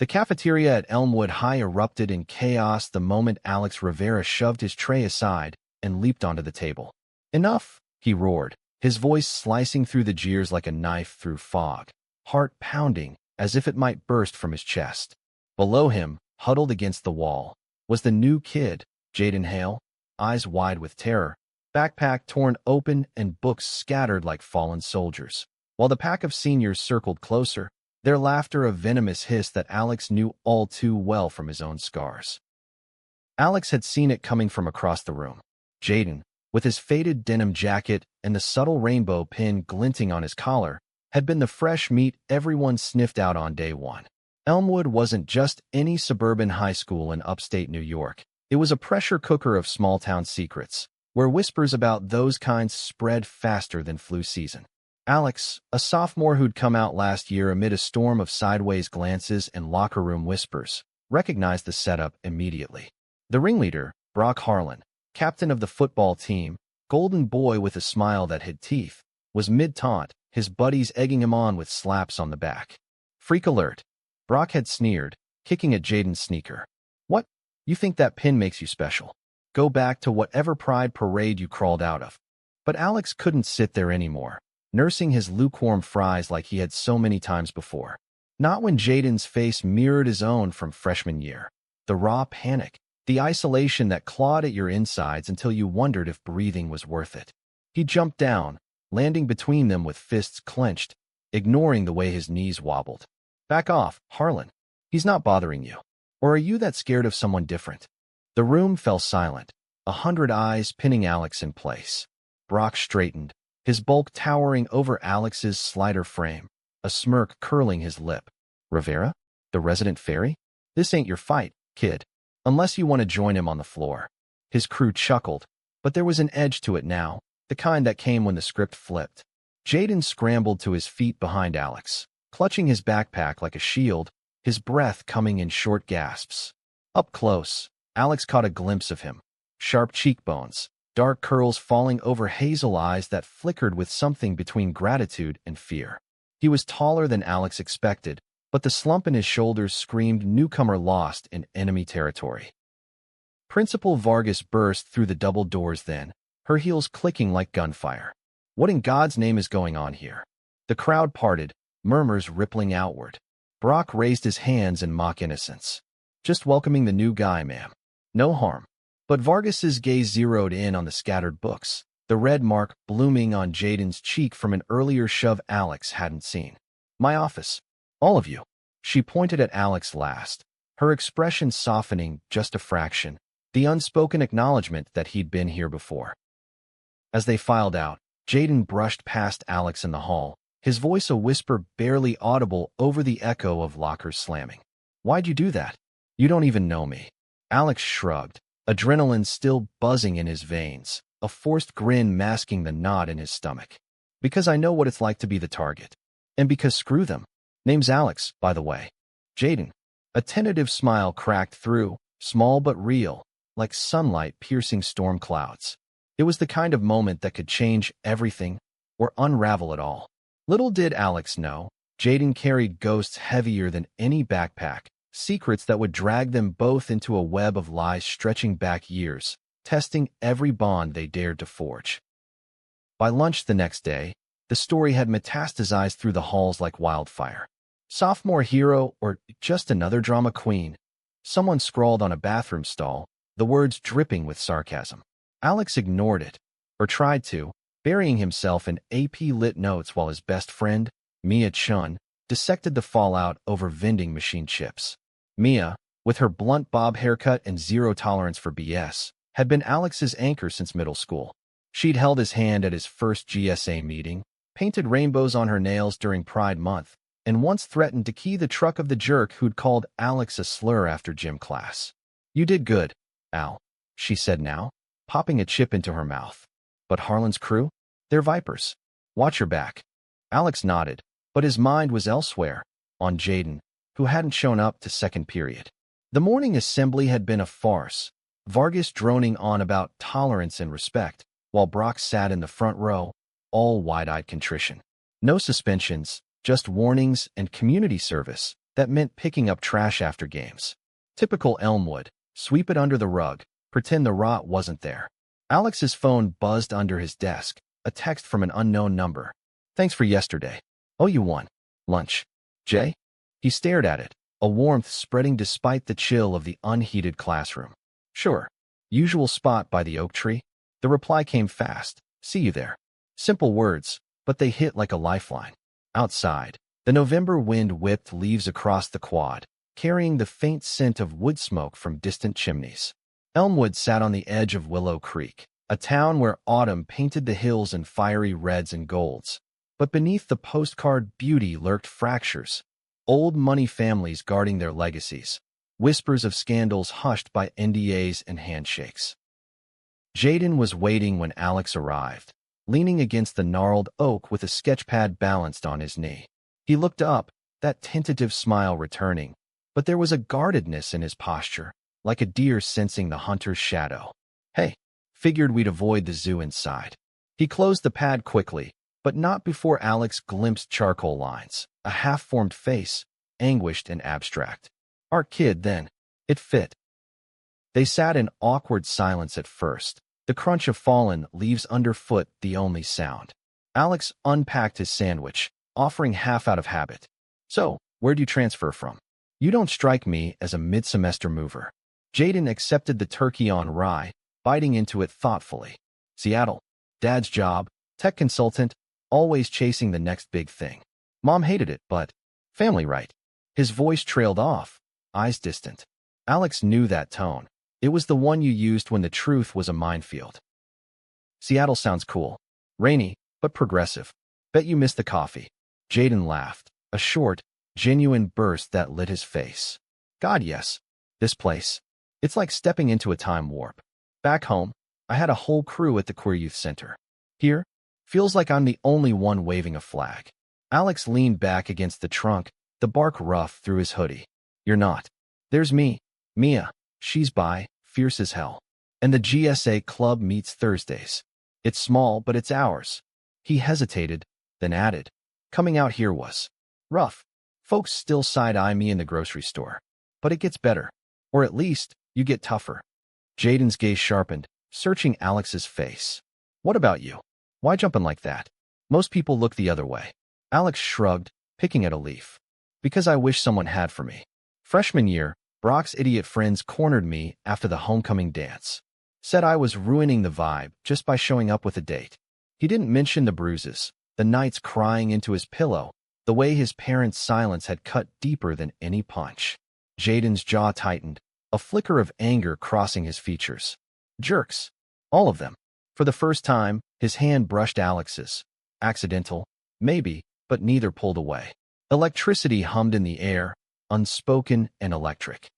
The cafeteria at Elmwood High erupted in chaos the moment Alex Rivera shoved his tray aside and leaped onto the table. "Enough!" he roared, his voice slicing through the jeers like a knife through fog, heart pounding as if it might burst from his chest. Below him, huddled against the wall, was the new kid, Jaden Hale, eyes wide with terror, backpack torn open and books scattered like fallen soldiers. While the pack of seniors circled closer, their laughter a venomous hiss that Alex knew all too well from his own scars. Alex had seen it coming from across the room. Jaden, with his faded denim jacket and the subtle rainbow pin glinting on his collar, had been the fresh meat everyone sniffed out on day one. Elmwood wasn't just any suburban high school in upstate New York. It was a pressure cooker of small-town secrets, where whispers about those kinds spread faster than flu season. Alex, a sophomore who'd come out last year amid a storm of sideways glances and locker room whispers, recognized the setup immediately. The ringleader, Brock Harlan, captain of the football team, golden boy with a smile that hid teeth, was mid-taunt, his buddies egging him on with slaps on the back. "Freak alert," Brock had sneered, kicking at Jaden's sneaker. "What? You think that pin makes you special? Go back to whatever pride parade you crawled out of." But Alex couldn't sit there anymore, nursing his lukewarm fries like he had so many times before. Not when Jaden's face mirrored his own from freshman year. The raw panic, the isolation that clawed at your insides until you wondered if breathing was worth it. He jumped down, landing between them with fists clenched, ignoring the way his knees wobbled. "Back off, Harlan. He's not bothering you. Or are you that scared of someone different?" The room fell silent, 100 eyes pinning Alex in place. Brock straightened, his bulk towering over Alex's slighter frame, a smirk curling his lip. "Rivera? The resident fairy? This ain't your fight, kid. Unless you want to join him on the floor." His crew chuckled, but there was an edge to it now, the kind that came when the script flipped. Jaden scrambled to his feet behind Alex, clutching his backpack like a shield, his breath coming in short gasps. Up close, Alex caught a glimpse of him. Sharp cheekbones, dark curls falling over hazel eyes that flickered with something between gratitude and fear. He was taller than Alex expected, but the slump in his shoulders screamed newcomer lost in enemy territory. Principal Vargas burst through the double doors then, her heels clicking like gunfire. "What in God's name is going on here?" The crowd parted, murmurs rippling outward. Brock raised his hands in mock innocence. "Just welcoming the new guy, ma'am. No harm." But Vargas's gaze zeroed in on the scattered books, the red mark blooming on Jaden's cheek from an earlier shove Alex hadn't seen. "My office. All of you." She pointed at Alex last, her expression softening just a fraction, the unspoken acknowledgement that he'd been here before. As they filed out, Jaden brushed past Alex in the hall, his voice a whisper barely audible over the echo of lockers slamming. "Why'd you do that? You don't even know me." Alex shrugged, adrenaline still buzzing in his veins, a forced grin masking the knot in his stomach. "Because I know what it's like to be the target. And because screw them. Name's Alex, by the way." "Jaden." A tentative smile cracked through, small but real, like sunlight piercing storm clouds. It was the kind of moment that could change everything or unravel it all. Little did Alex know, Jaden carried ghosts heavier than any backpack, secrets that would drag them both into a web of lies stretching back years, testing every bond they dared to forge. By lunch the next day, the story had metastasized through the halls like wildfire. "Sophomore hero or just another drama queen?" Someone scrawled on a bathroom stall, the words dripping with sarcasm. Alex ignored it, or tried to, burying himself in AP Lit notes while his best friend, Mia Chun, dissected the fallout over vending machine chips. Mia, with her blunt bob haircut and zero tolerance for BS, had been Alex's anchor since middle school. She'd held his hand at his first GSA meeting, painted rainbows on her nails during Pride Month, and once threatened to key the truck of the jerk who'd called Alex a slur after gym class. "You did good, Al," she said now, popping a chip into her mouth. "But Harlan's crew? They're vipers. Watch your back." Alex nodded, but his mind was elsewhere, on Jaden, who hadn't shown up to second period. The morning assembly had been a farce, Vargas droning on about tolerance and respect, while Brock sat in the front row, all wide-eyed contrition. No suspensions, just warnings and community service, That meant picking up trash after games. Typical Elmwood, sweep it under the rug, pretend the rot wasn't there. Alex's phone buzzed under his desk, a text from an unknown number. Thanks for yesterday. Oh, you won. Lunch. Jay? He stared at it, a warmth spreading despite the chill of the unheated classroom. Sure. Usual spot by the oak tree? The reply came fast. See you there. Simple words, but they hit like a lifeline. Outside, the November wind whipped leaves across the quad, carrying the faint scent of wood smoke from distant chimneys. Elmwood sat on the edge of Willow Creek, a town where autumn painted the hills in fiery reds and golds. But beneath the postcard beauty lurked fractures, old money families guarding their legacies, whispers of scandals hushed by NDAs and handshakes. Jaden was waiting when Alex arrived, leaning against the gnarled oak with a sketchpad balanced on his knee. He looked up, that tentative smile returning, but there was a guardedness in his posture, like a deer sensing the hunter's shadow. Hey, figured we'd avoid the zoo inside. He closed the pad quickly, but not before Alex glimpsed charcoal lines, a half-formed face, anguished and abstract. Our kid, then. It fit. They sat in awkward silence at first, the crunch of fallen leaves underfoot the only sound. Alex unpacked his sandwich, offering half out of habit. So, where'd you transfer from? You don't strike me as a mid-semester mover. Jaden accepted the turkey on rye, biting into it thoughtfully. Seattle. Dad's job, tech consultant, always chasing the next big thing. Mom hated it, but family right. His voice trailed off, eyes distant. Alex knew that tone. It was the one you used when the truth was a minefield. Seattle sounds cool. Rainy, but progressive. Bet you missed the coffee. Jaden laughed, a short, genuine burst that lit his face. God, yes. This place. It's like stepping into a time warp. Back home, I had a whole crew at the Queer Youth Center. Here, feels like I'm the only one waving a flag. Alex leaned back against the trunk, the bark rough through his hoodie. You're not. There's me, Mia. She's bi, fierce as hell. And the GSA club meets Thursdays. It's small, but it's ours. He hesitated, then added. Coming out here was rough. Folks still side-eye me in the grocery store. But it gets better. Or at least, you get tougher. Jaden's gaze sharpened, searching Alex's face. What about you? Why jumping like that? Most people look the other way. Alex shrugged, picking at a leaf. Because I wish someone had for me. Freshman year, Brock's idiot friends cornered me after the homecoming dance. Said I was ruining the vibe just by showing up with a date. He didn't mention the bruises, the nights crying into his pillow, the way his parents' silence had cut deeper than any punch. Jaden's jaw tightened, a flicker of anger crossing his features. Jerks. All of them. For the first time, his hand brushed Alex's. Accidental, maybe, but neither pulled away. Electricity hummed in the air, unspoken and electric.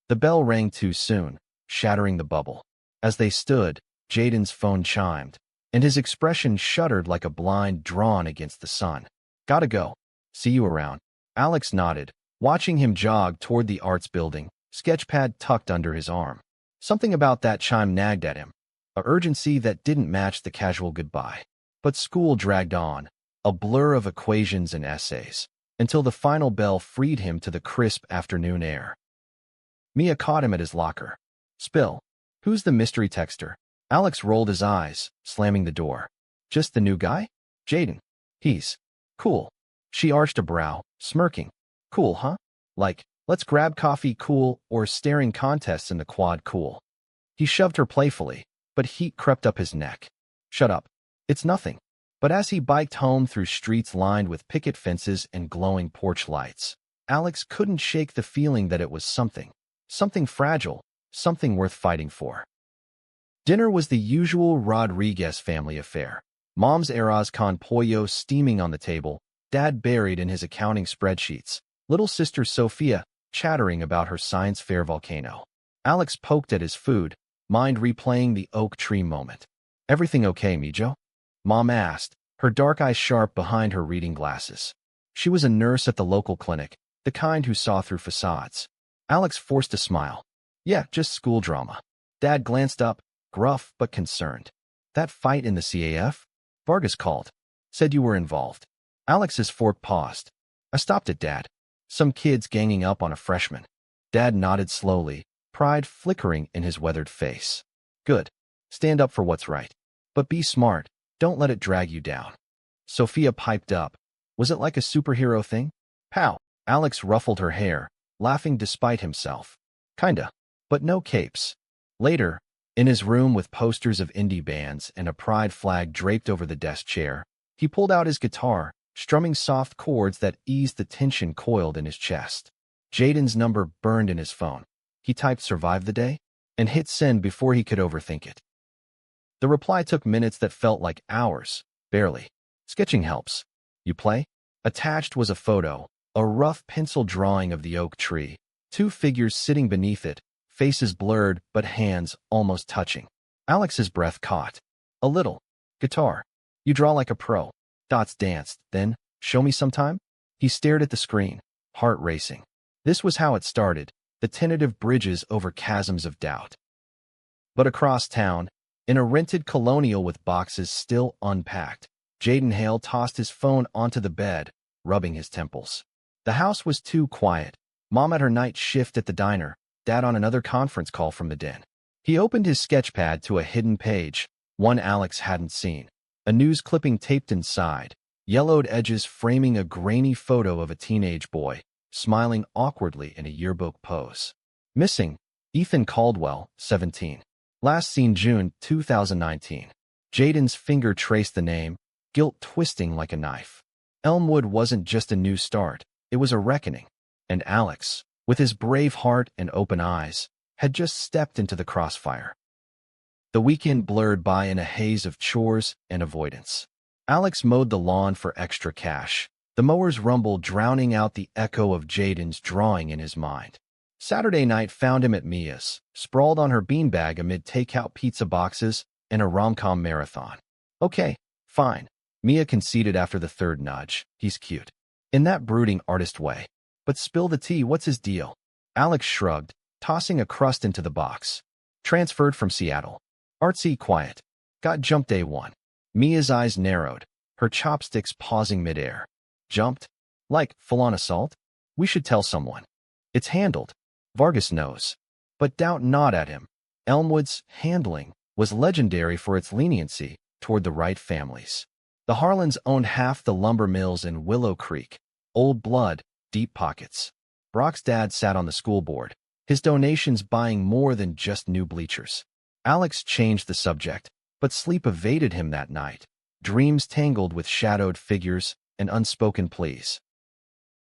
The bell rang too soon, shattering the bubble. As they stood, Jaden's phone chimed, and his expression shuddered like a blind drawn against the sun. Gotta go. See you around. Alex nodded, watching him jog toward the arts building, sketchpad tucked under his arm. Something about that chime nagged at him, a urgency that didn't match the casual goodbye. But school dragged on, a blur of equations and essays, until the final bell freed him to the crisp afternoon air. Mia caught him at his locker. Spill. Who's the mystery texter? Alex rolled his eyes, slamming the door. Just the new guy? Jaden. He's cool. She arched a brow, smirking. Cool, huh? Like, let's grab coffee cool or staring contests in the quad cool. He shoved her playfully, but heat crept up his neck. Shut up. It's nothing. But as he biked home through streets lined with picket fences and glowing porch lights, Alex couldn't shake the feeling that it was something. Something fragile, something worth fighting for. Dinner was the usual Rodriguez family affair. Mom's arroz con pollo steaming on the table, Dad buried in his accounting spreadsheets, little sister Sophia chattering about her science fair volcano. Alex poked at his food, mind replaying the oak tree moment. Everything okay, Mijo? Mom asked, her dark eyes sharp behind her reading glasses. She was a nurse at the local clinic, the kind who saw through facades. Alex forced a smile. Yeah, just school drama. Dad glanced up, gruff but concerned. That fight in the CAF? Vargas called. Said you were involved. Alex's fork paused. I stopped it, Dad. Some kids ganging up on a freshman. Dad nodded slowly, pride flickering in his weathered face. Good. Stand up for what's right. But be smart. Don't let it drag you down. Sophia piped up. Was it like a superhero thing? Pow! Alex ruffled her hair, laughing despite himself. Kinda. But no capes. Later, in his room with posters of indie bands and a pride flag draped over the desk chair, he pulled out his guitar, strumming soft chords that eased the tension coiled in his chest. Jaden's number burned in his phone. He typed "survive the day" and hit send before he could overthink it. The reply took minutes that felt like hours, barely. Sketching helps. You play? Attached was a photo, a rough pencil drawing of the oak tree, two figures sitting beneath it, faces blurred but hands almost touching. Alex's breath caught. A little. Guitar. You draw like a pro. Dots danced. Then, show me sometime? He stared at the screen, heart racing. This was how it started, the tentative bridges over chasms of doubt. But across town, in a rented colonial with boxes still unpacked, Jaden Hale tossed his phone onto the bed, rubbing his temples. The house was too quiet. Mom at her night shift at the diner, Dad on another conference call from the den. He opened his sketchpad to a hidden page, one Alex hadn't seen. A news clipping taped inside, yellowed edges framing a grainy photo of a teenage boy, smiling awkwardly in a yearbook pose. Missing, Ethan Caldwell, 17. Last seen June 2019. Jaden's finger traced the name, guilt twisting like a knife. Elmwood wasn't just a new start, it was a reckoning. And Alex, with his brave heart and open eyes, had just stepped into the crossfire. The weekend blurred by in a haze of chores and avoidance. Alex mowed the lawn for extra cash, the mower's rumble drowning out the echo of Jaden's drawing in his mind. Saturday night found him at Mia's, sprawled on her beanbag amid takeout pizza boxes and a rom-com marathon. Okay, fine, Mia conceded after the third nudge. He's cute. In that brooding artist way. But spill the tea, what's his deal? Alex shrugged, tossing a crust into the box. Transferred from Seattle. Artsy, quiet. Got jumped day one. Mia's eyes narrowed, her chopsticks pausing midair. Jumped? Like, full-on assault? We should tell someone. It's handled. Vargas knows. But doubt not at him. Elmwood's handling was legendary for its leniency toward the right families. The Harlans owned half the lumber mills in Willow Creek. Old blood, deep pockets. Brock's dad sat on the school board, his donations buying more than just new bleachers. Alex changed the subject, but sleep evaded him that night, dreams tangled with shadowed figures and unspoken pleas.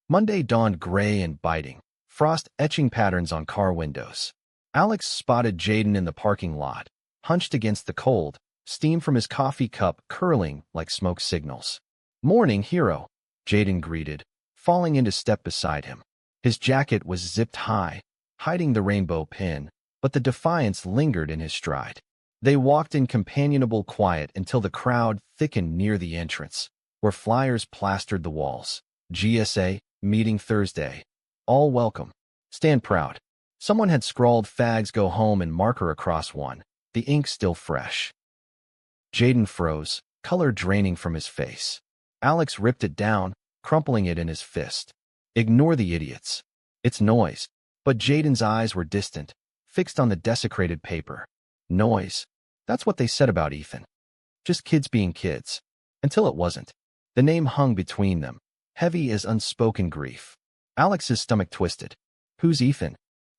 Monday dawned gray and biting, frost etching patterns on car windows. Alex spotted Jaden in the parking lot, hunched against the cold, steam from his coffee cup curling like smoke signals. Morning, hero, Jaden greeted, falling into step beside him. His jacket was zipped high, hiding the rainbow pin, but the defiance lingered in his stride. They walked in companionable quiet until the crowd thickened near the entrance, where flyers plastered the walls. GSA, meeting Thursday. All welcome. Stand proud. Someone had scrawled "Fags go home" in marker across one, the ink still fresh. Jaden froze, color draining from his face. Alex ripped it down, crumpling it in his fist. Ignore the idiots. It's noise. But Jaden's eyes were distant, fixed on the desecrated paper. Noise. That's what they said about Ethan. Just kids being kids. Until it wasn't. The name hung between them, heavy as unspoken grief. Alex's stomach twisted. Who's Ethan?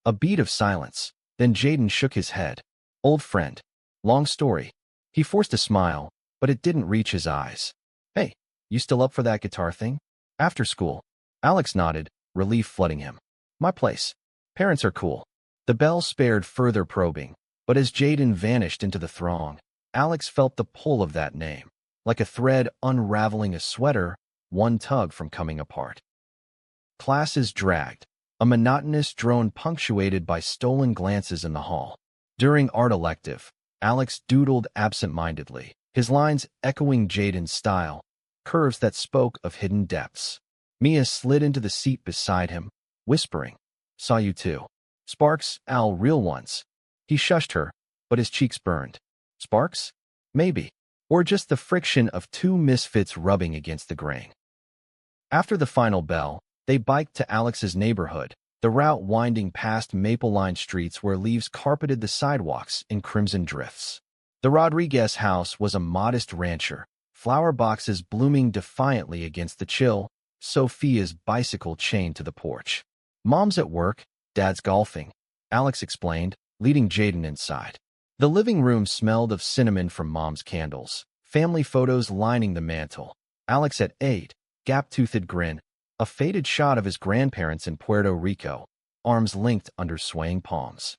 A beat of silence. Then Jaden shook his head. Old friend. Long story. He forced a smile, but it didn't reach his eyes. Hey, you still up for that guitar thing? After school. Alex nodded, relief flooding him. My place. Parents are cool. The bell spared further probing, but as Jaden vanished into the throng, Alex felt the pull of that name, like a thread unraveling a sweater, one tug from coming apart. Classes dragged, a monotonous drone punctuated by stolen glances in the hall. During art elective, Alex doodled absent-mindedly, his lines echoing Jaden's style, curves that spoke of hidden depths. Mia slid into the seat beside him, whispering, Saw you too. Sparks, Al, real ones. He shushed her, but his cheeks burned. Sparks? Maybe. Or just the friction of two misfits rubbing against the grain. After the final bell, They biked to Alex's neighborhood, the route winding past maple-lined streets where leaves carpeted the sidewalks in crimson drifts. The Rodriguez house was a modest rancher, flower boxes blooming defiantly against the chill, Sophia's bicycle chained to the porch. "Mom's at work, Dad's golfing," Alex explained, leading Jaden inside. The living room smelled of cinnamon from Mom's candles, family photos lining the mantel. Alex at 8, gap-toothed grin, a faded shot of his grandparents in Puerto Rico, arms linked under swaying palms.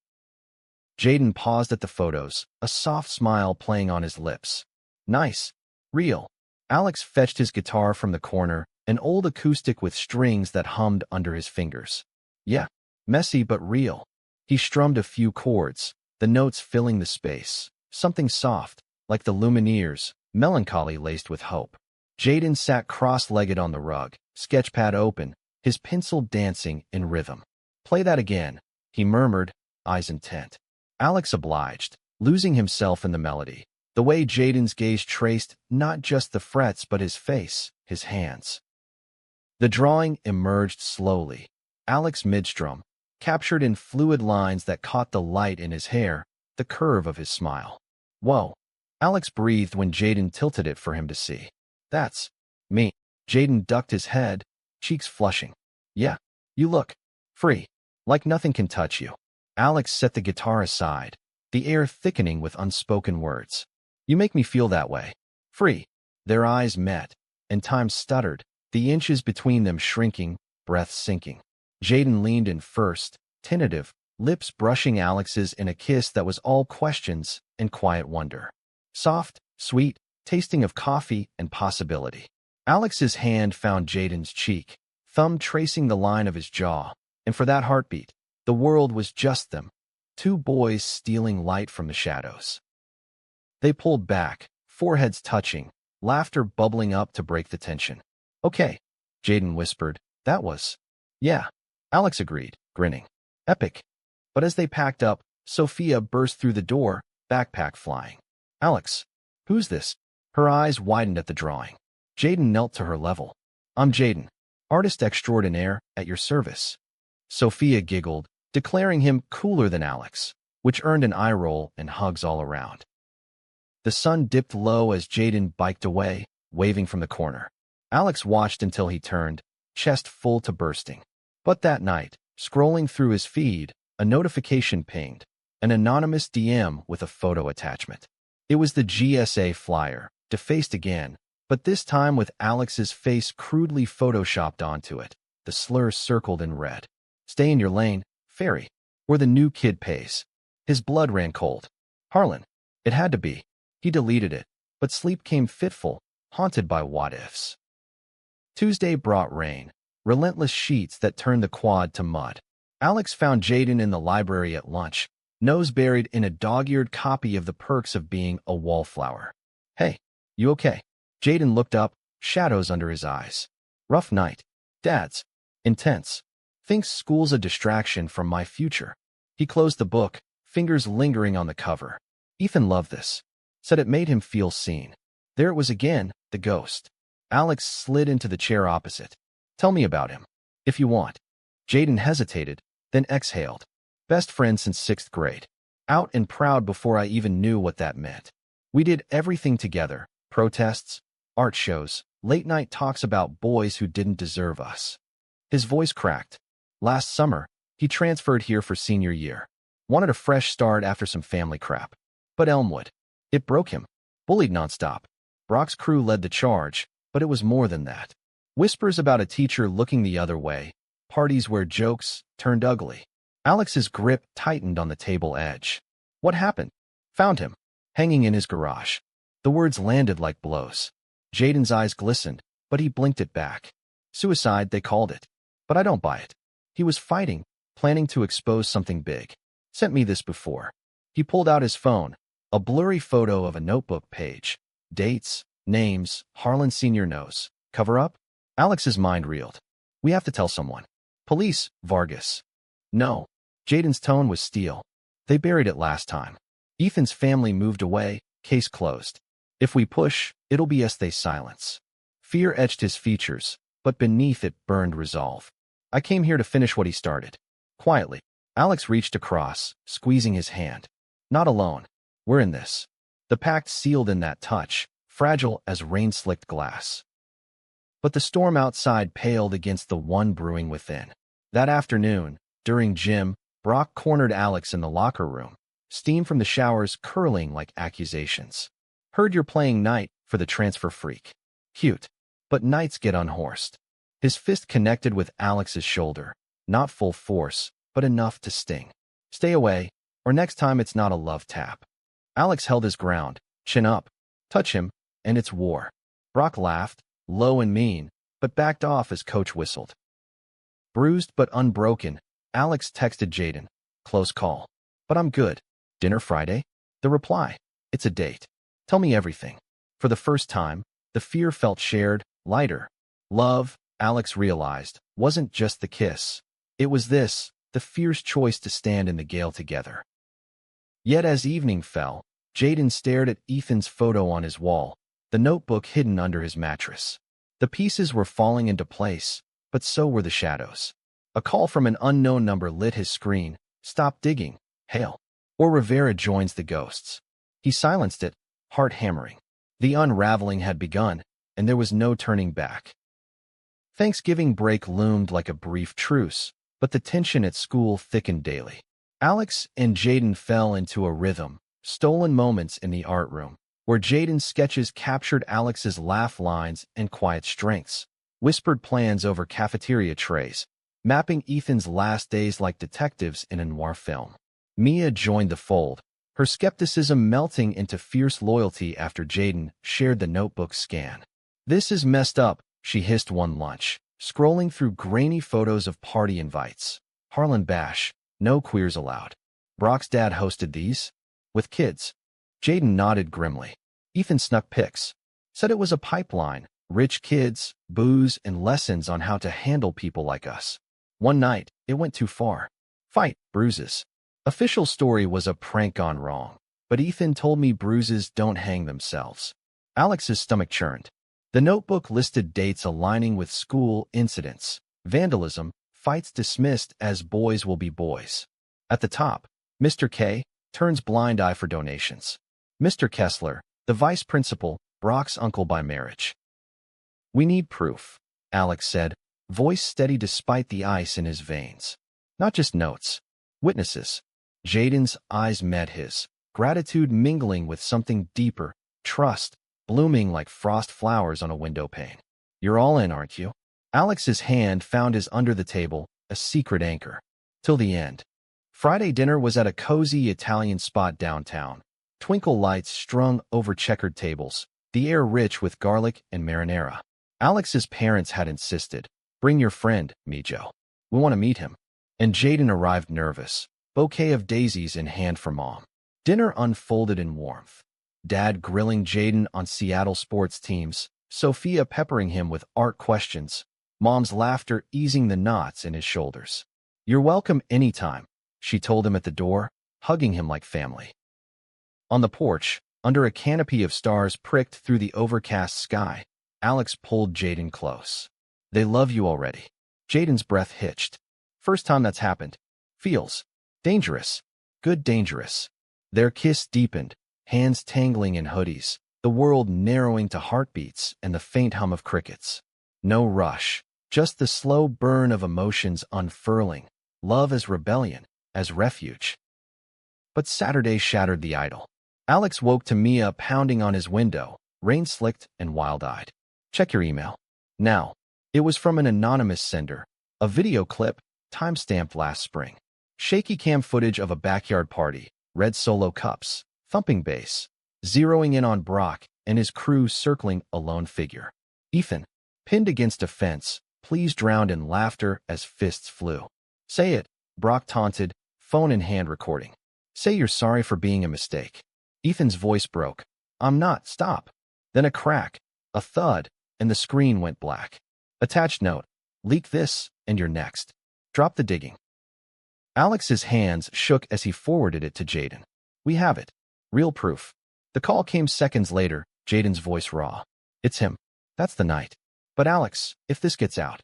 Jaden paused at the photos, a soft smile playing on his lips. "Nice. Real." Alex fetched his guitar from the corner, an old acoustic with strings that hummed under his fingers. "Yeah, messy but real." He strummed a few chords, the notes filling the space, something soft, like the Lumineers, melancholy laced with hope. Jaden sat cross-legged on the rug, sketchpad open, his pencil dancing in rhythm. "Play that again," he murmured, eyes intent. Alex obliged, losing himself in the melody, the way Jaden's gaze traced not just the frets but his face, his hands. The drawing emerged slowly. Alex midstrum, captured in fluid lines that caught the light in his hair, the curve of his smile. "Whoa." Alex breathed when Jaden tilted it for him to see. "That's me." Jaden ducked his head, cheeks flushing. "Yeah, you look free, like nothing can touch you." Alex set the guitar aside, the air thickening with unspoken words. "You make me feel that way. Free." Their eyes met, and time stuttered, the inches between them shrinking, breath sinking. Jaden leaned in first, tentative, lips brushing Alex's in a kiss that was all questions and quiet wonder. Soft, sweet, tasting of coffee and possibility. Alex's hand found Jaden's cheek, thumb tracing the line of his jaw, and for that heartbeat, the world was just them, two boys stealing light from the shadows. They pulled back, foreheads touching, laughter bubbling up to break the tension. "Okay," Jaden whispered. "That was..." "Yeah," Alex agreed, grinning. "Epic." But as they packed up, Sophia burst through the door, backpack flying. "Alex, who's this?" Her eyes widened at the drawing. Jaden knelt to her level. "I'm Jaden, artist extraordinaire, at your service." Sophia giggled, declaring him cooler than Alex, which earned an eye roll and hugs all around. The sun dipped low as Jaden biked away, waving from the corner. Alex watched until he turned, chest full to bursting. But that night, scrolling through his feed, a notification pinged, an anonymous DM with a photo attachment. It was the GSA flyer, defaced again, but this time with Alex's face crudely photoshopped onto it, the slur circled in red. "Stay in your lane, fairy, or the new kid pays." His blood ran cold. Harlan. It had to be. He deleted it, but sleep came fitful, haunted by what-ifs. Tuesday brought rain, relentless sheets that turned the quad to mud. Alex found Jaden in the library at lunch, nose buried in a dog-eared copy of The Perks of Being a Wallflower. "Hey, you okay?" Jaden looked up, shadows under his eyes. "Rough night. Dad's intense. Thinks school's a distraction from my future." He closed the book, fingers lingering on the cover. Ethan loved this. Said it made him feel seen. There it was again, the ghost. Alex slid into the chair opposite. "Tell me about him, if you want." Jaden hesitated, then exhaled. "Best friend since 6th grade. Out and proud before I even knew what that meant. We did everything together, protests, art shows, late-night talks about boys who didn't deserve us." His voice cracked. "Last summer, he transferred here for senior year. Wanted a fresh start after some family crap. But Elmwood. It broke him. Bullied nonstop. Brock's crew led the charge, but it was more than that. Whispers about a teacher looking the other way, parties where jokes turned ugly." Alex's grip tightened on the table edge. "What happened?" "Found him, hanging in his garage." The words landed like blows. Jaden's eyes glistened, but he blinked it back. "Suicide, they called it. But I don't buy it. He was fighting, planning to expose something big. Sent me this before." He pulled out his phone, a blurry photo of a notebook page. Dates, names, Harlan Sr. knows. Cover up? Alex's mind reeled. "We have to tell someone." "Police, Vargas." "No." Jaden's tone was steel. "They buried it last time. Ethan's family moved away, case closed. If we push, it'll be us they silence." Fear etched his features, but beneath it burned resolve. I came here to finish what he started. Quietly, Alex reached across, squeezing his hand. Not alone. We're in this. The pact sealed in that touch, fragile as rain-slicked glass. But the storm outside paled against the one brewing within. That afternoon, during gym, Brock cornered Alex in the locker room, steam from the showers curling like accusations. Heard you're playing knight for the transfer freak. Cute. But knights get unhorsed. His fist connected with Alex's shoulder, not full force, but enough to sting. Stay away, or next time it's not a love tap. Alex held his ground, chin up. Touch him, and it's war. Brock laughed, low and mean, but backed off as coach whistled. Bruised but unbroken, Alex texted Jaden. Close call. But I'm good. Dinner Friday? The reply. It's a date. Tell me everything. For the first time, the fear felt shared, lighter. Love, Alex realized, wasn't just the kiss. It was this, the fierce choice to stand in the gale together. Yet as evening fell, Jaden stared at Ethan's photo on his wall, the notebook hidden under his mattress. The pieces were falling into place, but so were the shadows. A call from an unknown number lit his screen. Stop digging. Hail. Or Rivera joins the ghosts. He silenced it, heart hammering. The unraveling had begun, and there was no turning back. Thanksgiving break loomed like a brief truce, but the tension at school thickened daily. Alex and Jaden fell into a rhythm, stolen moments in the art room, where Jaden's sketches captured Alex's laugh lines and quiet strengths, whispered plans over cafeteria trays, mapping Ethan's last days like detectives in a noir film. Mia joined the fold, her skepticism melting into fierce loyalty after Jaden shared the notebook scan. This is messed up, she hissed one lunch, scrolling through grainy photos of party invites. Harlan Bash, no queers allowed. Brock's dad hosted these? With kids. Jaden nodded grimly. Ethan snuck pics. Said it was a pipeline, rich kids, booze, and lessons on how to handle people like us. One night, it went too far. Fight, bruises. Official story was a prank gone wrong, but Ethan told me bruises don't hang themselves. Alex's stomach churned. The notebook listed dates aligning with school incidents, vandalism, fights dismissed as boys will be boys. At the top, Mr. K turns blind eye for donations. Mr. Kessler, the vice principal, Brock's uncle by marriage. We need proof, Alex said, voice steady despite the ice in his veins. Not just notes. Witnesses. Jaden's eyes met his, gratitude mingling with something deeper, trust, blooming like frost flowers on a window pane. You're all in, aren't you? Alex's hand found his under the table, a secret anchor. Till the end. Friday dinner was at a cozy Italian spot downtown. Twinkle lights strung over checkered tables, the air rich with garlic and marinara. Alex's parents had insisted, bring your friend, Mijo. We want to meet him. And Jaden arrived nervous, bouquet of daisies in hand for mom. Dinner unfolded in warmth. Dad grilling Jaden on Seattle sports teams, Sophia peppering him with art questions, mom's laughter easing the knots in his shoulders. You're welcome anytime, she told him at the door, hugging him like family. On the porch, under a canopy of stars pricked through the overcast sky, Alex pulled Jaden close. They love you already. Jaden's breath hitched. First time that's happened. Feels dangerous. Good dangerous. Their kiss deepened, hands tangling in hoodies, the world narrowing to heartbeats and the faint hum of crickets. No rush, just the slow burn of emotions unfurling, love as rebellion, as refuge. But Saturday shattered the idyll. Alex woke to Mia pounding on his window, rain-slicked and wild-eyed. Check your email. Now. It was from an anonymous sender, a video clip, time-stamped last spring. Shaky cam footage of a backyard party, red solo cups, thumping bass, zeroing in on Brock and his crew circling a lone figure. Ethan, pinned against a fence, pleased drowned in laughter as fists flew. Say it, Brock taunted, phone in hand recording. Say you're sorry for being a mistake. Ethan's voice broke. I'm not, stop. Then a crack, a thud, and the screen went black. Attached note, leak this, and you're next. Drop the digging. Alex's hands shook as he forwarded it to Jaden. We have it. Real proof. The call came seconds later, Jaden's voice raw. It's him. That's the night. But Alex, if this gets out.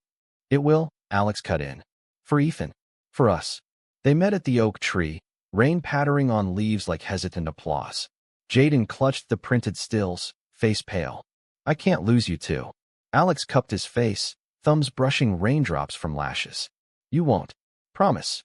It will, Alex cut in. For Ethan. For us. They met at the oak tree, rain pattering on leaves like hesitant applause. Jaden clutched the printed stills, face pale. I can't lose you two. Alex cupped his face, thumbs brushing raindrops from lashes. You won't. Promise.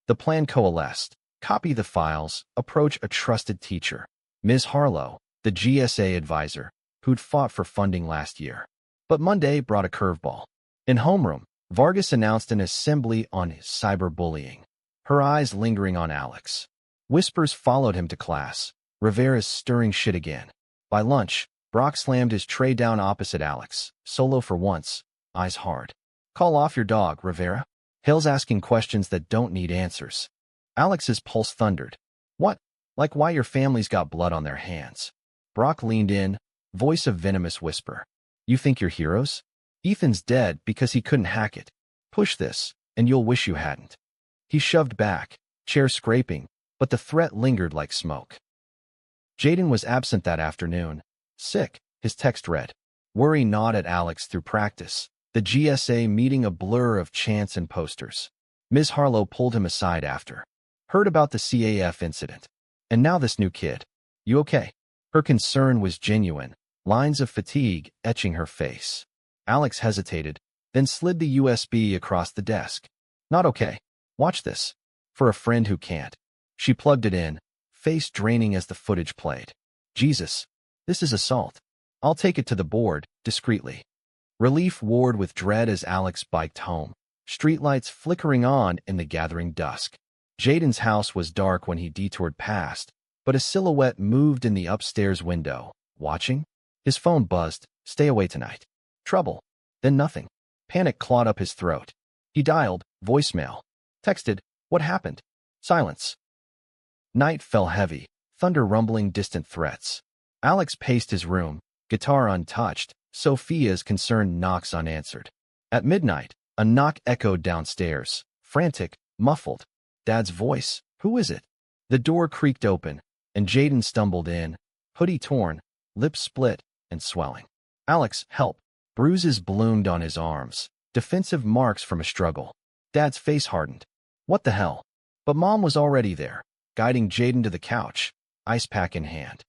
The plan coalesced. Copy the files, approach a trusted teacher. Ms. Harlow, the GSA advisor, who'd fought for funding last year. But Monday brought a curveball. In homeroom, Vargas announced an assembly on cyberbullying, her eyes lingering on Alex. Whispers followed him to class. Rivera's stirring shit again. By lunch, Brock slammed his tray down opposite Alex, solo for once, eyes hard. Call off your dog, Rivera. Hale's asking questions that don't need answers. Alex's pulse thundered. What? Like why your family's got blood on their hands. Brock leaned in, voice a venomous whisper. You think you're heroes? Ethan's dead because he couldn't hack it. Push this, and you'll wish you hadn't. He shoved back, chair scraping, but the threat lingered like smoke. Jaden was absent that afternoon. Sick, his text read. Worry gnawed at Alex through practice, the GSA meeting a blur of chants and posters. Ms. Harlow pulled him aside after. Heard about the CAF incident. And now this new kid. You okay? Her concern was genuine, lines of fatigue etching her face. Alex hesitated, then slid the USB across the desk. Not okay. Watch this. For a friend who can't. She plugged it in, face draining as the footage played. Jesus. This is assault. I'll take it to the board, discreetly. Relief warred with dread as Alex biked home, streetlights flickering on in the gathering dusk. Jaden's house was dark when he detoured past, but a silhouette moved in the upstairs window. Watching? His phone buzzed. Stay away tonight. Trouble. Then nothing. Panic clawed up his throat. He dialed, voicemail. Texted, what happened? Silence. Night fell heavy, thunder rumbling distant threats. Alex paced his room, guitar untouched, Sophia's concerned knocks unanswered. At midnight, a knock echoed downstairs, frantic, muffled. Dad's voice. Who is it? The door creaked open, and Jaden stumbled in, hoodie torn, lips split, and swelling. Alex, help. Bruises bloomed on his arms, defensive marks from a struggle. Dad's face hardened. What the hell? But Mom was already there, guiding Jaden to the couch, ice pack in hand.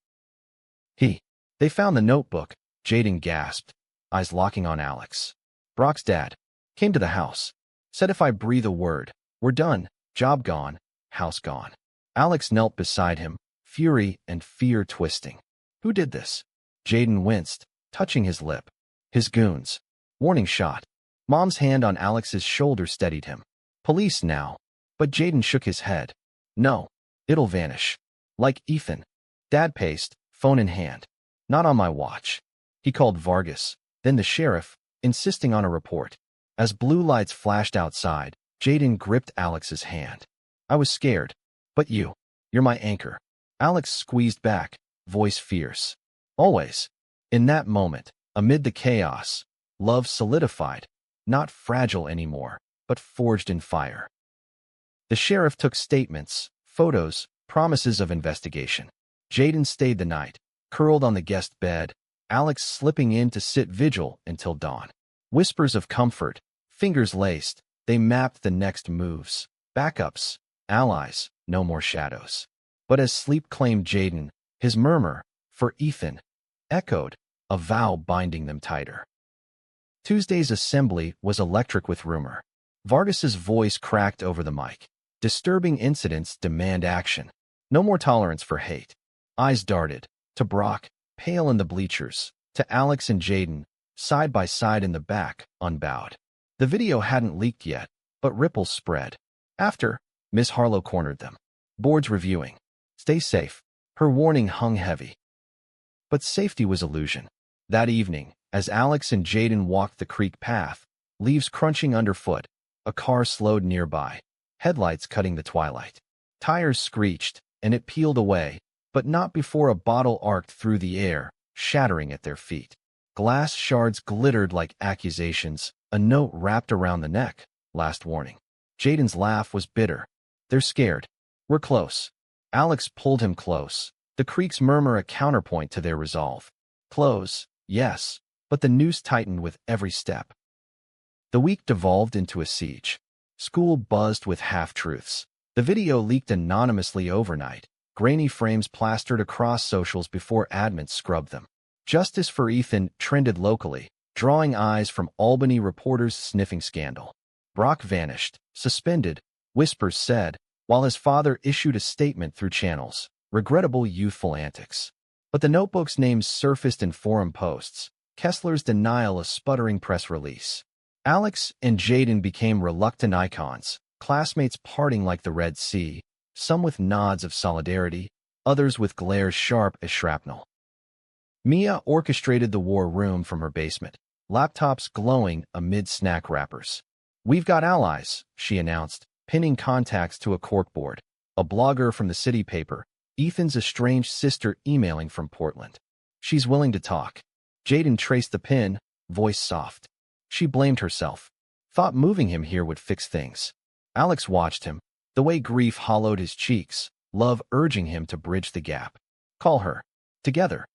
They found the notebook, Jaden gasped, eyes locking on Alex. Brock's dad came to the house, said if I breathe a word, we're done, job gone, house gone. Alex knelt beside him, fury and fear twisting. Who did this? Jaden winced, touching his lip. His goons. Warning shot. Mom's hand on Alex's shoulder steadied him. Police now. But Jaden shook his head. No. It'll vanish. Like Ethan. Dad paced, phone in hand. Not on my watch. He called Vargas, then the sheriff, insisting on a report. As blue lights flashed outside, Jaden gripped Alex's hand. I was scared. But you're my anchor. Alex squeezed back, voice fierce. Always. In that moment, amid the chaos, love solidified, not fragile anymore, but forged in fire. The sheriff took statements, photos, promises of investigation. Jaden stayed the night, curled on the guest bed, Alex slipping in to sit vigil until dawn. Whispers of comfort, fingers laced, they mapped the next moves. Backups, allies, no more shadows. But as sleep claimed Jaden, his murmur, for Ethan, echoed, a vow binding them tighter. Tuesday's assembly was electric with rumor. Vargas's voice cracked over the mic. Disturbing incidents demand action. No more tolerance for hate. Eyes darted. To Brock, pale in the bleachers. To Alex and Jaden, side by side in the back, unbowed. The video hadn't leaked yet, but ripples spread. After, Miss Harlow cornered them. Board's reviewing. Stay safe. Her warning hung heavy. But safety was illusion. That evening, as Alex and Jaden walked the creek path, leaves crunching underfoot, a car slowed nearby, headlights cutting the twilight. Tires screeched, and it peeled away, but not before a bottle arced through the air, shattering at their feet. Glass shards glittered like accusations, a note wrapped around the neck, last warning. Jaden's laugh was bitter. They're scared. We're close. Alex pulled him close, the creek's murmur a counterpoint to their resolve. Close, yes, but the noose tightened with every step. The week devolved into a siege. School buzzed with half-truths. The video leaked anonymously overnight, grainy frames plastered across socials before admins scrubbed them. Justice for Ethan trended locally, drawing eyes from Albany reporters sniffing scandal. Brock vanished, suspended, whispers said, while his father issued a statement through channels. Regrettable youthful antics. But the notebook's names surfaced in forum posts. Kessler's denial a sputtering press release. Alex and Jaden became reluctant icons, classmates parting like the Red Sea, some with nods of solidarity, others with glares sharp as shrapnel. Mia orchestrated the war room from her basement, laptops glowing amid snack wrappers. "We've got allies," she announced, pinning contacts to a corkboard. A blogger from the city paper, Ethan's estranged sister emailing from Portland. "She's willing to talk." Jaden traced the pin, voice soft. She blamed herself. Thought moving him here would fix things. Alex watched him, the way grief hollowed his cheeks, love urging him to bridge the gap. Call her. Together.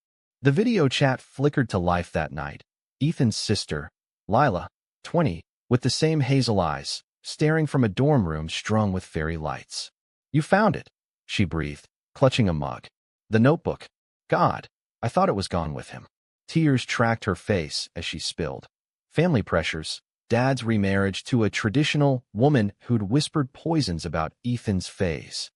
The video chat flickered to life that night. Ethan's sister, Lila, 20, with the same hazel eyes, staring from a dorm room strung with fairy lights. "You found it," she breathed, clutching a mug. "The notebook. God, I thought it was gone with him." Tears tracked her face as she spilled. Family pressures, Dad's remarriage to a traditional woman who'd whispered poisons about Ethan's phase.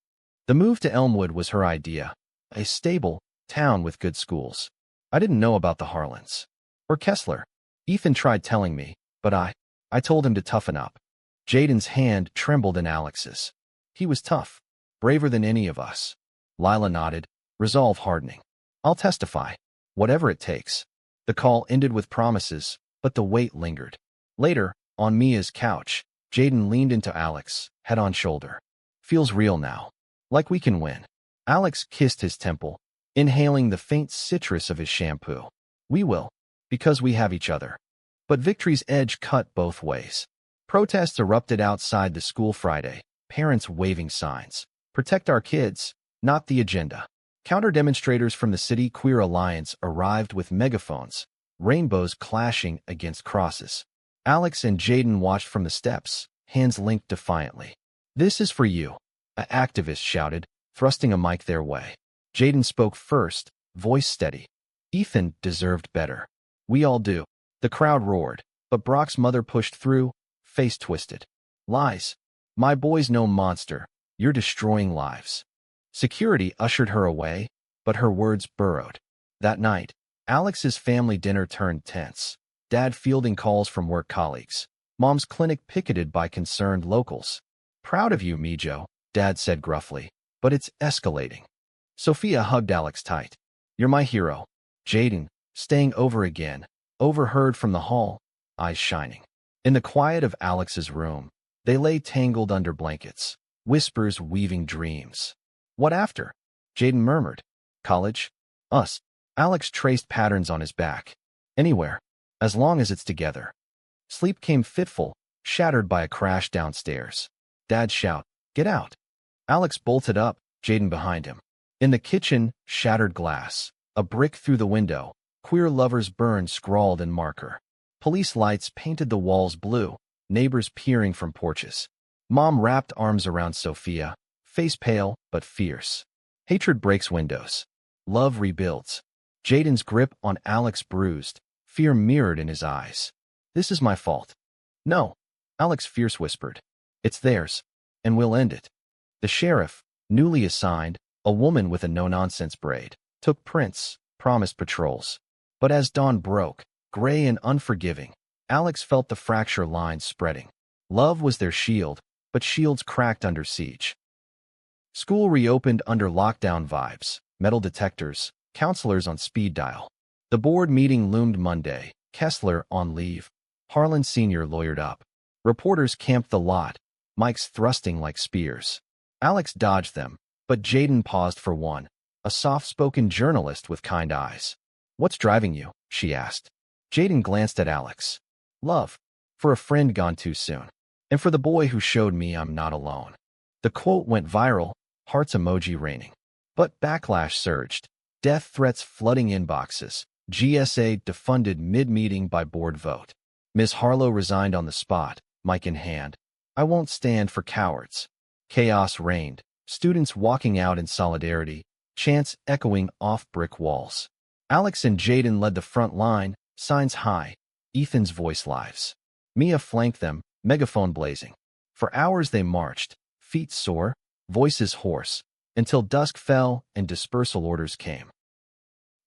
The move to Elmwood was her idea, a stable town with good schools. I didn't know about the Harlans. Or Kessler. Ethan tried telling me, but I told him to toughen up. Jaden's hand trembled in Alex's. He was tough, braver than any of us. Lila nodded, resolve hardening. "I'll testify, whatever it takes." The call ended with promises, but the weight lingered. Later, on Mia's couch, Jaden leaned into Alex, head on shoulder. "Feels real now. Like we can win." Alex kissed his temple, inhaling the faint citrus of his shampoo. "We will, because we have each other." But victory's edge cut both ways. Protests erupted outside the school Friday, parents waving signs. "Protect our kids, not the agenda." Counter-demonstrators from the City Queer Alliance arrived with megaphones, rainbows clashing against crosses. Alex and Jaden watched from the steps, hands linked defiantly. "This is for you," an activist shouted, thrusting a mic their way. Jaden spoke first, voice steady. "Ethan deserved better. We all do." The crowd roared, but Brock's mother pushed through, face twisted. "Lies. My boy's no monster. You're destroying lives." Security ushered her away, but her words burrowed. That night, Alex's family dinner turned tense. Dad fielding calls from work colleagues. Mom's clinic picketed by concerned locals. "Proud of you, Mijo," Dad said gruffly, "but it's escalating." Sophia hugged Alex tight. "You're my hero." Jaden, staying over again, overheard from the hall, eyes shining. In the quiet of Alex's room, they lay tangled under blankets, whispers weaving dreams. "What after?" Jaden murmured. "College? Us." Alex traced patterns on his back. "Anywhere, as long as it's together." Sleep came fitful, shattered by a crash downstairs. Dad's shout, "Get out!" Alex bolted up, Jaden behind him. In the kitchen, shattered glass, a brick through the window, queer lovers burned scrawled in marker. Police lights painted the walls blue, neighbors peering from porches. Mom wrapped arms around Sophia, face pale but fierce. Hatred breaks windows. Love rebuilds. Jaden's grip on Alex bruised, fear mirrored in his eyes. "This is my fault." "No," Alex fierce whispered. "It's theirs, and we'll end it." The sheriff, newly assigned, a woman with a no-nonsense braid, took prints, promised patrols. But as dawn broke, gray and unforgiving, Alex felt the fracture lines spreading. Love was their shield, but shields cracked under siege. School reopened under lockdown vibes, metal detectors, counselors on speed dial. The board meeting loomed Monday, Kessler on leave. Harlan Sr. lawyered up. Reporters camped the lot, mics thrusting like spears. Alex dodged them, but Jaden paused for one, a soft-spoken journalist with kind eyes. "What's driving you?" she asked. Jaden glanced at Alex. "Love. For a friend gone too soon. And for the boy who showed me I'm not alone." The quote went viral, hearts emoji raining. But backlash surged. Death threats flooding inboxes. GSA defunded mid-meeting by board vote. Miss Harlow resigned on the spot, mic in hand. I won't stand for cowards. Chaos reigned, students walking out in solidarity, chants echoing off brick walls. Alex and Jaden led the front line, signs high, Ethan's voice lives. Mia flanked them, megaphone blazing. For hours they marched, feet sore, voices hoarse, until dusk fell and dispersal orders came.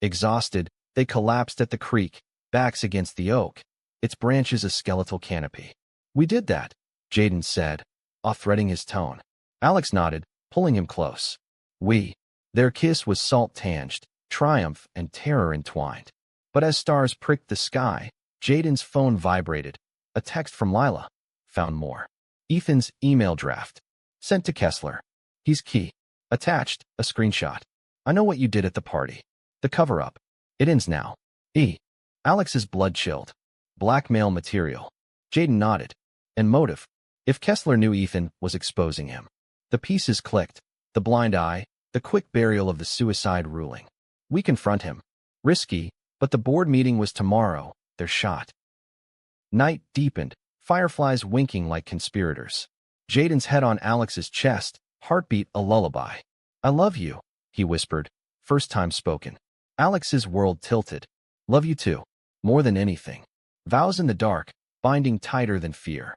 Exhausted, they collapsed at the creek, backs against the oak, its branches a skeletal canopy. We did that, Jaden said, off-threading his tone. Alex nodded, pulling him close. We. Their kiss was salt-tinged, triumph and terror entwined. But as stars pricked the sky, Jaden's phone vibrated. A text from Lila. Found more. Ethan's email draft. Sent to Kessler. He's key. Attached, a screenshot. I know what you did at the party. The cover-up. It ends now. Alex's blood chilled. Blackmail material. Jaden nodded. And motive. If Kessler knew Ethan was exposing him. The pieces clicked. The blind eye, the quick burial of the suicide ruling. We confront him. Risky, but the board meeting was tomorrow. They're shot. Night deepened, fireflies winking like conspirators. Jaden's head on Alex's chest, heartbeat a lullaby. I love you, he whispered, first time spoken. Alex's world tilted. Love you too. More than anything. Vows in the dark, binding tighter than fear.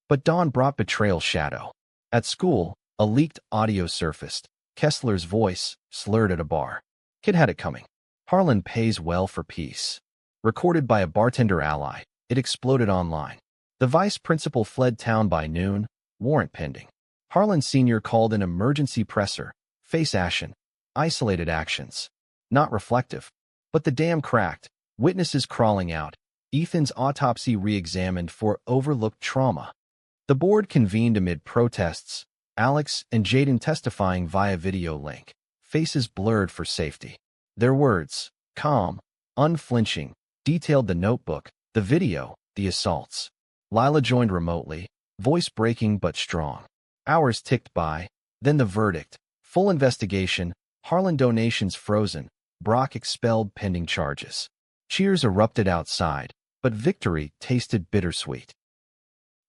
But dawn brought betrayal shadow. At school, a leaked audio surfaced. Kessler's voice, slurred at a bar. Kid had it coming. Harlan pays well for peace. Recorded by a bartender ally, it exploded online. The vice principal fled town by noon, warrant pending. Harlan Sr. called an emergency presser, face ashen, isolated actions. Not reflective. But the dam cracked, witnesses crawling out, Ethan's autopsy re-examined for overlooked trauma. The board convened amid protests, Alex and Jaden testifying via video link, faces blurred for safety. Their words, calm, unflinching, detailed the notebook, the video, the assaults. Lila joined remotely, voice breaking but strong. Hours ticked by, then the verdict, full investigation, Harlan donations frozen, Brock expelled pending charges. Cheers erupted outside, but victory tasted bittersweet.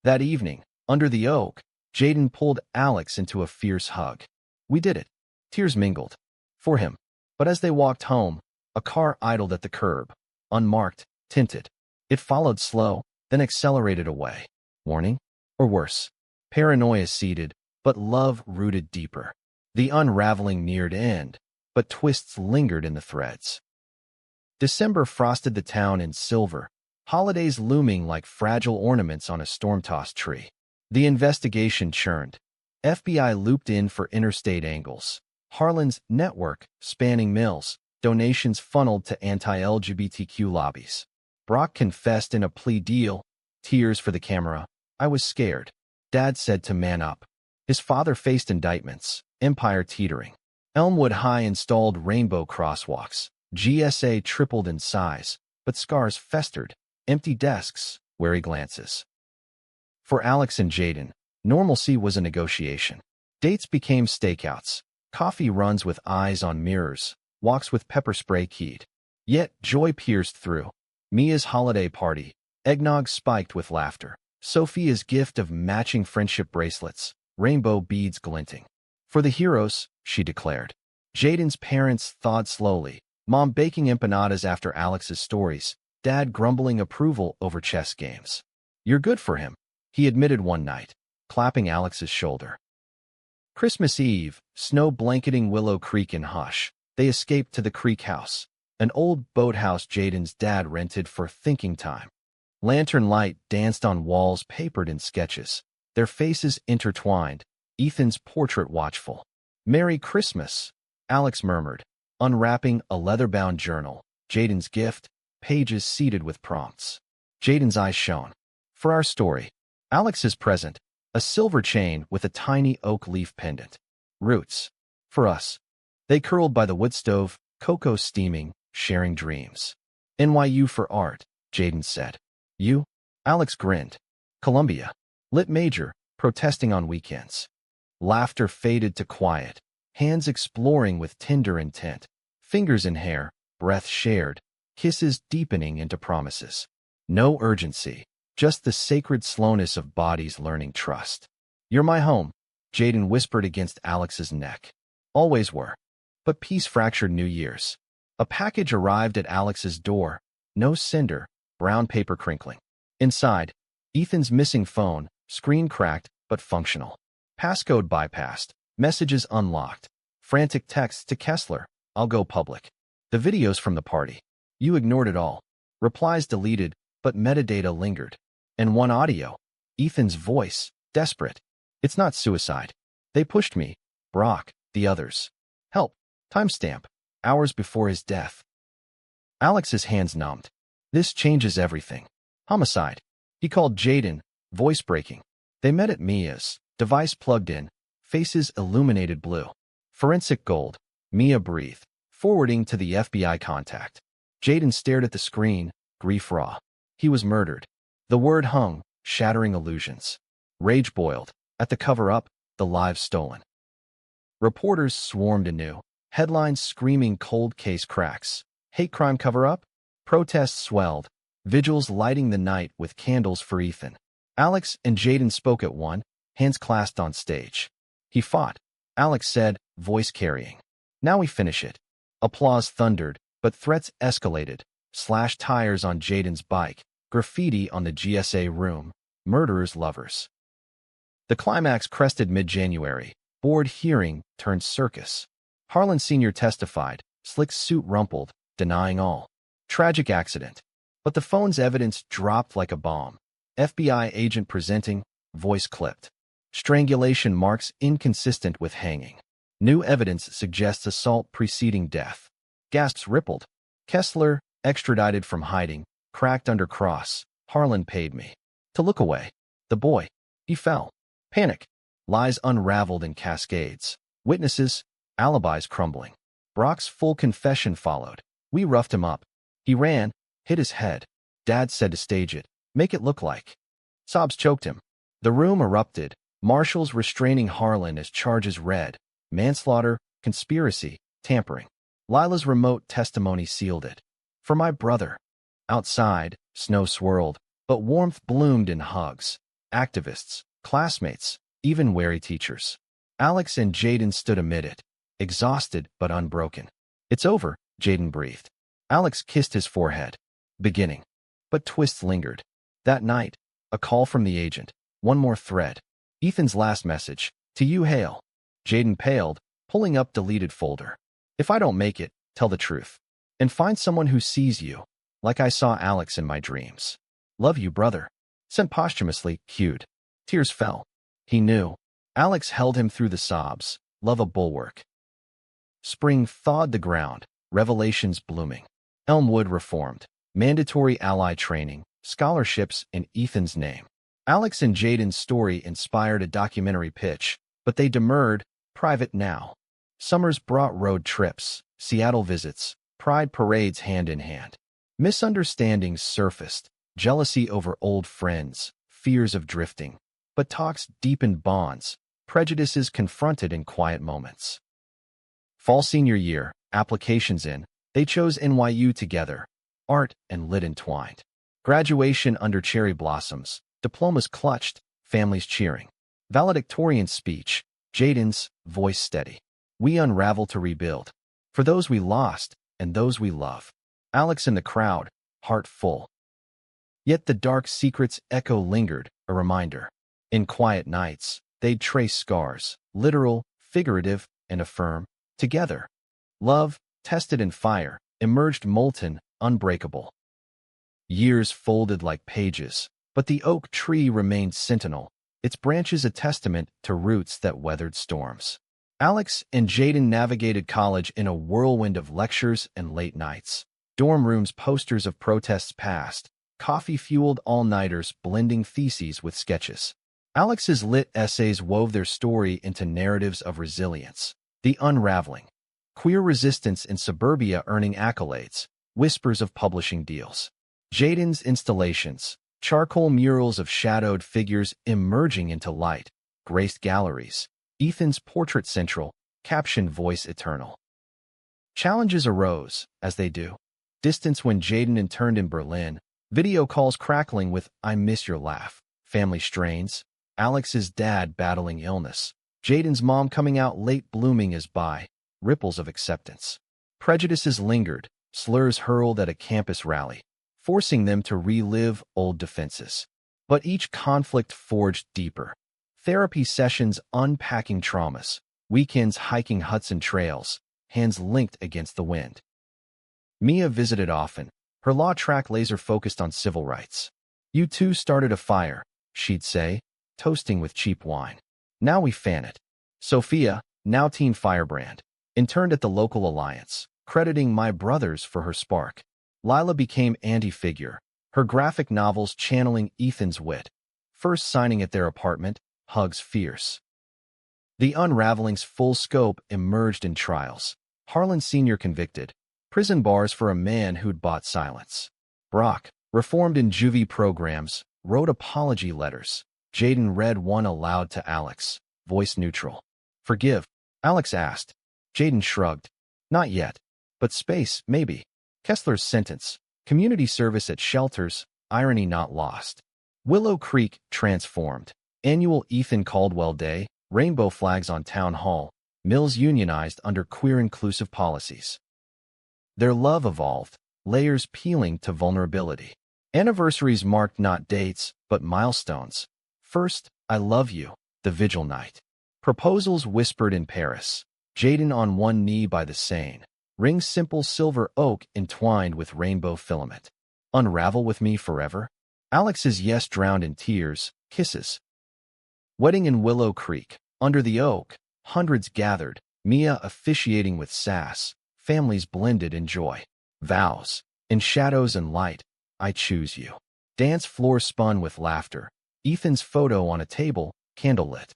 That evening, under the oak, Jaden pulled Alex into a fierce hug. We did it. Tears mingled. For him. But as they walked home, a car idled at the curb, unmarked, tinted. It followed slow, then accelerated away. Warning? Or worse. Paranoia seeded, but love rooted deeper. The unraveling neared end, but twists lingered in the threads. December frosted the town in silver, holidays looming like fragile ornaments on a storm-tossed tree. The investigation churned. FBI looped in for interstate angles. Harlan's network, spanning mills, donations funneled to anti-LGBTQ lobbies. Brock confessed in a plea deal, tears for the camera. I was scared. Dad said to man up. His father faced indictments, empire teetering. Elmwood High installed rainbow crosswalks. GSA tripled in size, but scars festered. Empty desks, wary glances. For Alex and Jaden, normalcy was a negotiation. Dates became stakeouts, coffee runs with eyes on mirrors, walks with pepper spray keyed. Yet joy pierced through. Mia's holiday party, eggnog spiked with laughter. Sophia's gift of matching friendship bracelets, rainbow beads glinting. For the heroes, she declared. Jaden's parents thawed slowly, Mom baking empanadas after Alex's stories, Dad grumbling approval over chess games. You're good for him, he admitted one night, clapping Alex's shoulder. Christmas Eve, snow blanketing Willow Creek in hush. They escaped to the Creek House, an old boathouse Jaden's dad rented for thinking time. Lantern light danced on walls papered in sketches, their faces intertwined, Ethan's portrait watchful. Merry Christmas, Alex murmured, unwrapping a leather-bound journal, Jaden's gift, pages seeded with prompts. Jaden's eyes shone. For our story, Alex's present, a silver chain with a tiny oak leaf pendant. Roots. For us. They curled by the wood stove, cocoa steaming, sharing dreams. NYU for art, Jaden said. You? Alex grinned. Columbia. Lit major, protesting on weekends. Laughter faded to quiet, hands exploring with tender intent, fingers in hair, breath shared, kisses deepening into promises. No urgency, just the sacred slowness of bodies learning trust. "You're my home," Jaden whispered against Alex's neck. "Always were." But peace fractured New Year's. A package arrived at Alex's door. No cinder, brown paper crinkling. Inside, Ethan's missing phone, screen cracked but functional. Passcode bypassed, messages unlocked. Frantic texts to Kessler, "I'll go public." The videos from the party. "You ignored it all." Replies deleted, but metadata lingered. And one audio. Ethan's voice, desperate. "It's not suicide. They pushed me. Brock, the others. Help." Timestamp. Hours before his death. Alex's hands numbed. This changes everything. Homicide. He called Jaden, voice breaking. They met at Mia's, device plugged in, faces illuminated blue. Forensic gold. Mia breathed, forwarding to the FBI contact. Jaden stared at the screen, grief raw. He was murdered. The word hung, shattering illusions. Rage boiled. At the cover-up, the lives stolen. Reporters swarmed anew. Headlines screaming cold case cracks. Hate crime cover-up? Protests swelled. Vigils lighting the night with candles for Ethan. Alex and Jaden spoke at one, hands clasped on stage. "He fought," Alex said, voice carrying. "Now we finish it." Applause thundered, but threats escalated. Slashed tires on Jaden's bike, graffiti on the GSA room, murderers' lovers. The climax crested mid-January. Board hearing turned circus. Harlan Sr. testified, slick suit rumpled, denying all. Tragic accident. But the phone's evidence dropped like a bomb. FBI agent presenting, voice clipped. Strangulation marks inconsistent with hanging. New evidence suggests assault preceding death. Gasps rippled. Kessler, extradited from hiding, cracked under cross. "Harlan paid me to look away. The boy, he fell." Panic. Lies unraveled in cascades. Witnesses, alibis crumbling. Brock's full confession followed. "We roughed him up. He ran, hit his head. Dad said to stage it, make it look like." Sobs choked him. The room erupted. Marshals restraining Harlan as charges read. Manslaughter, conspiracy, tampering. Lila's remote testimony sealed it. "For my brother." Outside, snow swirled, but warmth bloomed in hugs. Activists, classmates, even wary teachers. Alex and Jaden stood amid it, exhausted but unbroken. "It's over," Jaden breathed. Alex kissed his forehead. Beginning. But twists lingered. That night, a call from the agent. One more thread. Ethan's last message. "To you, Hale." Jaden paled, pulling up deleted folder. "If I don't make it, tell the truth. And find someone who sees you, like I saw Alex in my dreams. Love you, brother." Sent posthumously, cued. Tears fell. He knew. Alex held him through the sobs. Love a bulwark. Spring thawed the ground, revelations blooming. Elmwood reformed. Mandatory ally training, scholarships in Ethan's name. Alex and Jaden's story inspired a documentary pitch, but they demurred, private now. Summers brought road trips, Seattle visits, pride parades hand in hand. Misunderstandings surfaced, jealousy over old friends, fears of drifting. But talks deepened bonds, prejudices confronted in quiet moments. Fall senior year, applications in, they chose NYU together, art and lit entwined. Graduation under cherry blossoms, diplomas clutched, families cheering. Valedictorian speech, Jaden's voice steady. "We unravel to rebuild. For those we lost and those we love." Alex in the crowd, heart full. Yet the dark secret's echo lingered, a reminder. In quiet nights, they'd trace scars, literal, figurative, and affirm, together. Love, tested in fire, emerged molten, unbreakable. Years folded like pages, but the oak tree remained sentinel, its branches a testament to roots that weathered storms. Alex and Jaden navigated college in a whirlwind of lectures and late nights. Dorm rooms posters of protests past, coffee-fueled all-nighters blending theses with sketches. Alex's lit essays wove their story into narratives of resilience. The unraveling. Queer resistance in suburbia earning accolades, whispers of publishing deals. Jaden's installations, charcoal murals of shadowed figures emerging into light, graced galleries. Ethan's portrait central, caption voice eternal. Challenges arose, as they do. Distance when Jaden interned in Berlin, Video calls crackling with "I miss your laugh." Family strains. Alex's dad battling illness. Jaden's mom coming out late blooming as bi. Ripples of acceptance. Prejudices lingered, slurs hurled at a campus rally, forcing them to relive old defenses. But each conflict forged deeper. Therapy sessions unpacking traumas, weekends hiking Hudson trails, hands linked against the wind. Mia visited often, her law track laser-focused on civil rights. "You two started a fire," she'd say, toasting with cheap wine. "Now we fan it." Sophia, now teen firebrand, interned at the local alliance, crediting "my brothers" for her spark. Lila became anti-figure, her graphic novels channeling Ethan's wit. First signing at their apartment, hugs fierce. The Unraveling's full scope emerged in trials. Harlan Sr. convicted. Prison bars for a man who'd bought silence. Brock, reformed in juvie programs, wrote apology letters. Jaden read one aloud to Alex, voice neutral. "Forgive?" Alex asked. Jaden shrugged. "Not yet. But space, maybe." Kessler's sentence. Community service at shelters, irony not lost. Willow Creek transformed. Annual Ethan Caldwell Day, rainbow flags on town hall, mills unionized under queer-inclusive policies. Their love evolved, layers peeling to vulnerability. Anniversaries marked not dates, but milestones. First, "I love you," the vigil night. Proposals whispered in Paris. Jaden on one knee by the Seine. Ring simple silver oak entwined with rainbow filament. "Unravel with me forever?" Alex's yes drowned in tears, kisses. Wedding in Willow Creek. Under the oak, hundreds gathered, Mia officiating with sass. Families blended in joy. Vows. In shadows and light, "I choose you." Dance floor spun with laughter. Ethan's photo on a table, candlelit.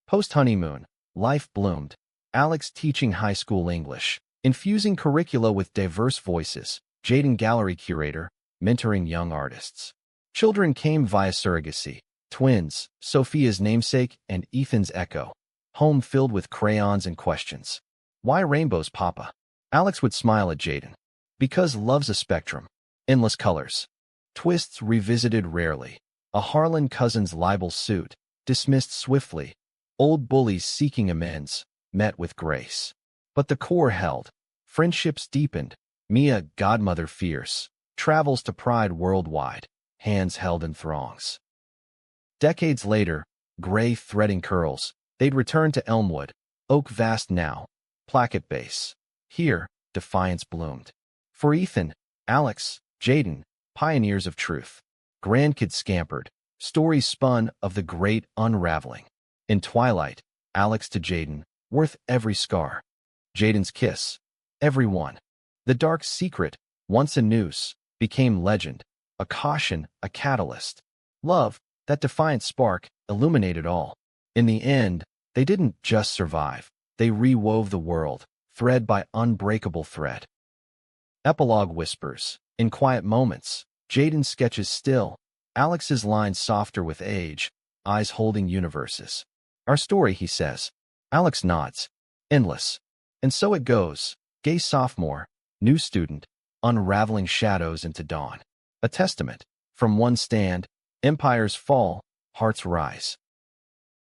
Post-honeymoon. Life bloomed. Alex teaching high school English. Infusing curricula with diverse voices. Jaden gallery curator, mentoring young artists. Children came via surrogacy. Twins, Sophia's namesake and Ethan's echo. Home filled with crayons and questions. "Why rainbows, Papa?" Alex would smile at Jaden. "Because love's a spectrum. Endless colors." Twists revisited rarely. A Harlan Cousins libel suit, dismissed swiftly. Old bullies seeking amends, met with grace. But the core held. Friendships deepened. Mia, godmother fierce. Travels to Pride worldwide. Hands held in throngs. Decades later, gray threading curls, they'd return to Elmwood. Oak vast now. Placket base. Here, defiance bloomed. For Ethan, Alex, Jaden, pioneers of truth. Grandkids scampered. Stories spun of the great unraveling. In twilight, Alex to Jaden, worth every scar. Jaden's kiss. Every one. The dark secret, once a noose, became legend. A caution, a catalyst. Love, that defiant spark, illuminated all. In the end, they didn't just survive. They rewove the world, thread by unbreakable thread. Epilogue whispers. In quiet moments, Jaden sketches still. Alex's lines softer with age, eyes holding universes. "Our story," he says. Alex nods. "Endless." And so it goes. Gay sophomore, new student, unraveling shadows into dawn. A testament. From one stand, empires fall, hearts rise.